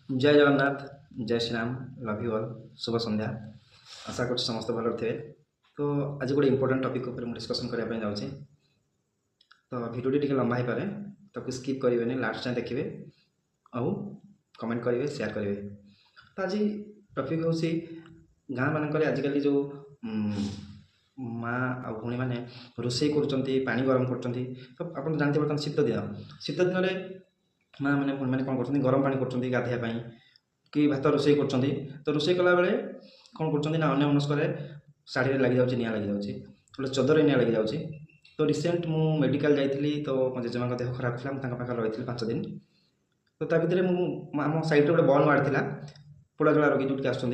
जय जगन्नाथ। जय Shri Ram. Love you all. शुभ संध्या। आशा कर समस्त भल थे। तो आज गोटे इंपोर्टेंट टॉपिक ऊपर डिस्कशन करने जाऊँगी। तो भिडियोटी टी लंबा हो पाए ताको स्किप करेंगे, लास्ट जाए देखिए आउ कमेंट करेंगे, शेयर करेंगे। तो आज टॉपिक हूँ गाँ मानक आजिकल जो माँ आ भौणी मैंने रोषे कर गरम कर। तो आप जानते बर्तमान शीत दिन में माँ मैंने भौणी मैंने कौन कर गरम पानी कर गाधेवाई कि भात रोषे कर। तो रोषे कला बेले कौन कर अन्य मनस्क शाढ़ी लग जाऊँगी, निआं लग जाऊँगी, गोटे चदर निआं लग जाऊँगी। तो रिसेंट मु मेडिकल जाइली, तो मो जेजेमा देह खराब था, पाखे रही 5 दिन। तो ता भितर आम साइड गोटे बल मार्ड था पोड़ा जला रोगी जो आसुँच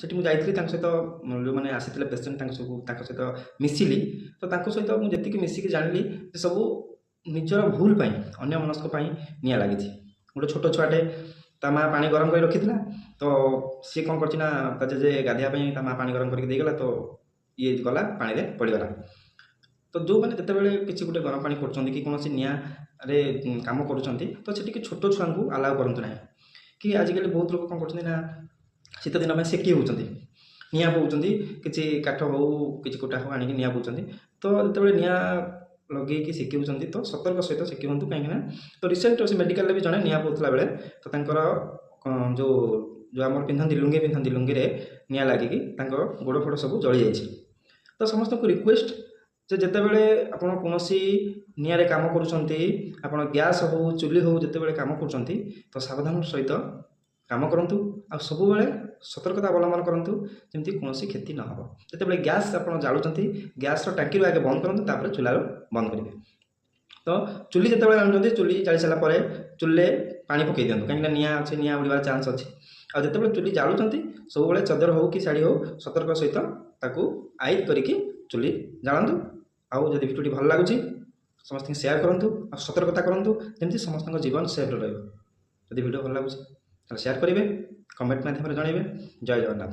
सेठी मुझे सहित जो मैंने आसी पेसेंट सहित मिसिली। तो सहित मुझे मिसिक जानी सब निजर भूल अन्य मनस्क निआं लगी। गोटे छोट छुआटे ता माँ पानी गरम कर रखी था। तो सी कौन कर जेजे गाधेवाई ता माँ पानी गरम करके देगला। तो ये गला पानी में पड़गला। तो जो मैंने जिते किसी गोटे गरम पानी कर कि कौन निआं कम कर तो से छोट छुआ को आलाउ करूँ ना कि आजिकल बहुत लोग कौन कर शीत दिन में सेकी होती निआं पोउछंती किसी काठ हो कि कोटा हो आनी निआं पोउछंती। तो जिते निआं लगे सेकी होती तो सतर्क सहित सेकी हूँ कहीं। तो रिसेंट से मेडिकल भी जड़े निआं पोउला बेले तो जो जो आम पिंधती लुंगी लुंगी निआं लगिकी गोड़ फोड़ सब जली जाइए। तो समस्त को रिक्वेस्ट जे जितेबाला आप कौन निआरे कम कर गैस हो चुली हो जिते कम कर तो सावधान सहित कम करूँ आ सब सतर्कता अवलंबन करूँ जमी कौन क्षति न हो। जिते गैस आप जालुं गैस टांकी आगे बंद करूँ तापर चूल्हार बंद करेंगे। तो चुली जिते आनुंट चुली जाली सारापर चुले पानी पकई दिखाँ कहीं निआं अच्छे निआं उड़ार चान्स अच्छी। आ जिते चुली जालुं सब चदर हो कि शाढ़ी हो सतर्क सहित आइल करके चुली जालु। आउ जब भिडियोटी भल लगुच समस्त शेयर करूँ और सतर्कता करूँ जमी समस्त जीवन सेफ रही। भिडियो भल लगुच शेयर करेंगे, कमेंट माध्यम जनइबे। जय जगन्नाथ।